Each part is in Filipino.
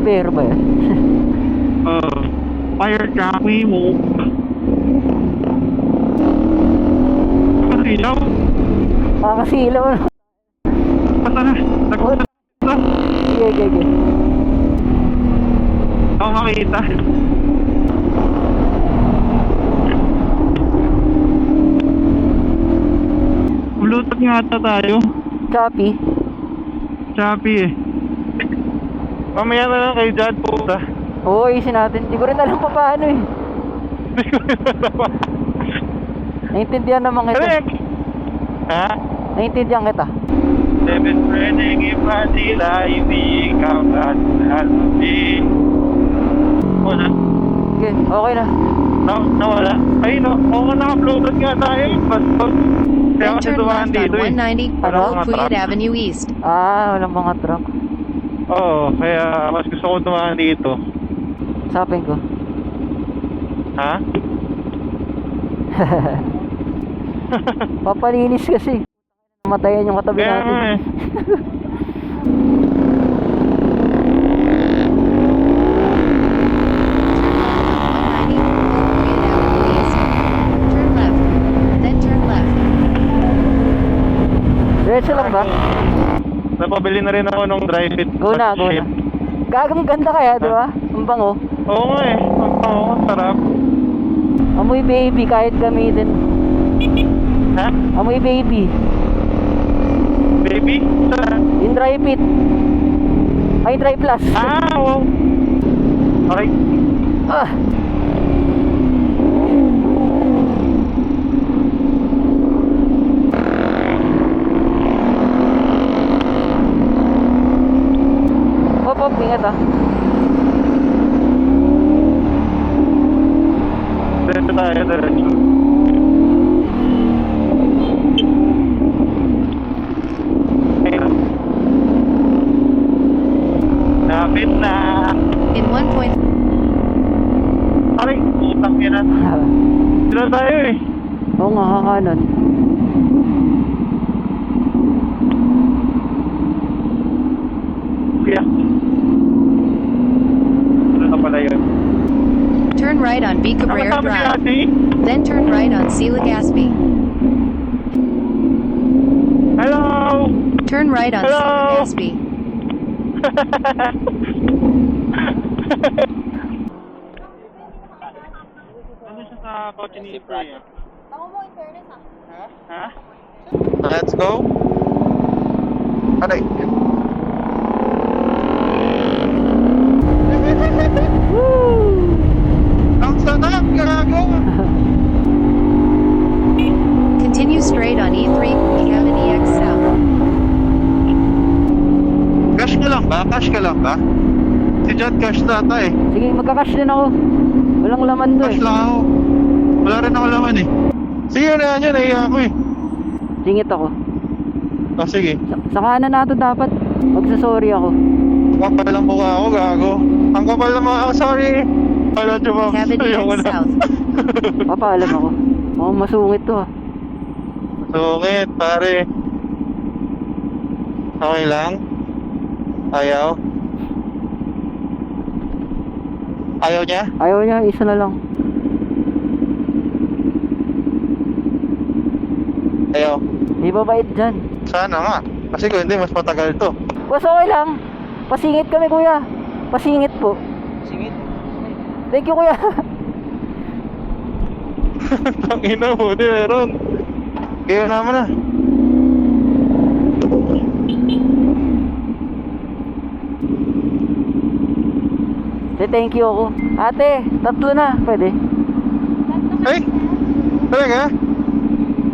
bombero ba yan? Fire truck, we move. Kasilaw. Makakasilaw na. Basta na. Nagpunta na. Sige. Ako makita. Bluetooth nga ata tayo. Choppy eh. Mamaya na lang kayo dyan, puta. Oo, isin natin. Hindi ko rin alam pa paano eh. Naintindihan naman kita. Correct! Ha? Naintindihan kita. Seven friending iba sila, hindi ikaw kalmasin. Wala. Okay, okay na. Nawala. Ay, no. Oo, naka-Bluetooth nga tayo. Basta. Kaya Then kasi turn dumaan left on dito eh. 190 Walang mga Puyat truck. Avenue East. Walang mga truck. Oo, kaya mas gusto ko dumaan dito. Sapin ko. Ha? Papalinis kasi. Matayan yung katabi Kaya natin. nga eh. Turn left. Then turn left. Diretso lang ba? Napabili na rin ako nung dry fit. Go na. Gagang ganda kaya, di ba? Ang bango. Oo nga eh. Ang sarap. Amoy baby kahit gamitin. Ha? Amoy baby. Baby? Saan? Yung dry fit. Ay, dry plus. Wow. Okay. Ah! Hop, ingat ah. Diretso tayo, diretso. Ayun. Lapit na. In 1 point. Aray, utang yan na. Sila tayo eh. Oo nga, kakanan. Kaya. Ano na pala yun? Turn right on B. Cabrera Nakasama si Drive. ate. Then turn right on C. Legaspi. Hello! Turn right on C. Hello? Legaspi. Ano siya sa kotse ni Freya? Ako mo, in fairness ah. Ha? Let's go. Aray. Ang sarap, gago! Continue straight on E3 Kevin EX South. Cash ka lang ba? Cash ka lang ba? Si John cash data eh. Sige, magka-cash din ako. Walang laman doon Cash eh. lang ako. Wala rin ako laman eh. Sige na yan, nahiya ako eh. Singit ako. Oh, sige. Sa kanan nato dapat. Magsasorry ako. Kapal lang mukha ako, gago. Ang kapal na mga, sorry. Wala siya ba? Kevin Ayoko EX na. South. Papaalam ako. Mukhang masungit to ah. Sungit, pare. Okay lang? Ayaw? Ayaw niya? Ayaw niya, isa na lang. Ayaw. Di ba bait dyan? Sana nga. Kasi kung hindi, mas matagal to. Boss, okay lang. Pasingit kami kuya. Pasingit po. Singit? Thank you kuya. Tangina mo, di meron. Kaya naman na. Thank you ako. Ate, tatlo na. Pwede. Ay! Talaga?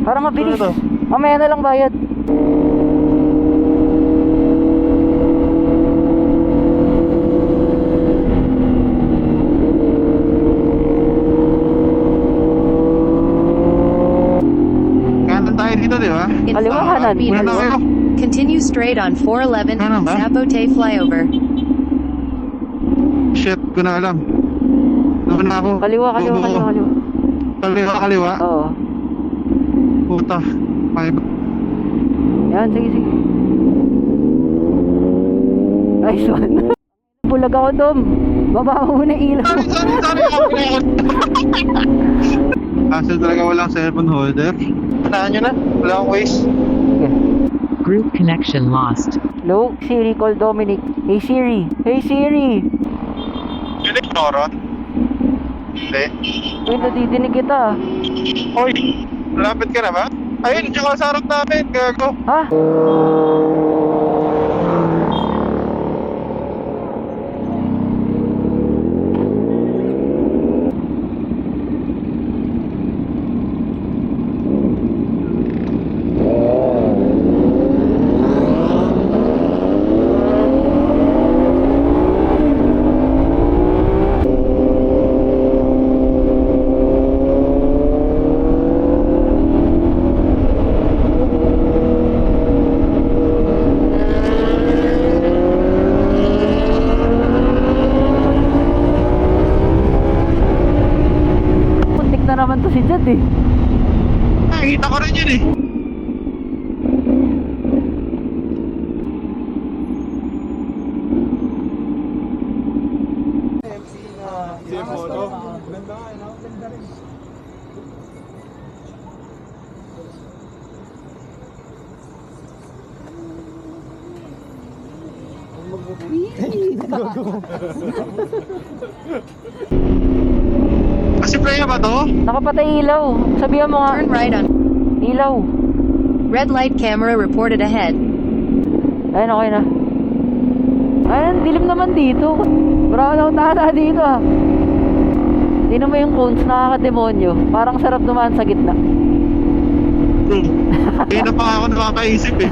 Para mabilis. Ano to? Mamaya na lang bayad. Kanan tayo dito, di ba? In Kaliwa, 500 kanan. meters. Una na kayo. Continue straight on 411 Kanan ba? Zapote Flyover. Shit, ko na alam. Doon na ako. Kaliwa. Kaliwa. Oo. Puta. Yan, sige. Nice one. bulag ako, Dom. Baba mo muna ilaw. Sorry. Hassle talaga walang cellphone holder. Saan nyo na? Wala akong waste. Sige. Group connection lost. Hello, Siri, call Dominic. Hey Siri. Hey Siri. Yun yung Noron? Hindi. Uy, nadidinig kita. Hoy, lapit ka na ba? Ayun, diyan ka sa harap namin, gago. Ha? Puntik na naman to si Jad eh. Nakikita ko rin yun eh. Kasi playa ba to? Nakapatay ilaw. Sabihan mo nga. Turn right on. Ilaw. Red light camera reported ahead. Ayun, okay na. Ayun, dilim naman dito. Bravo na tata dito ah. Tingnan mo yung cones, nakakademonyo. Parang sarap dumaan sa gitna. Bro, kaya na pa ako nakakaisip eh.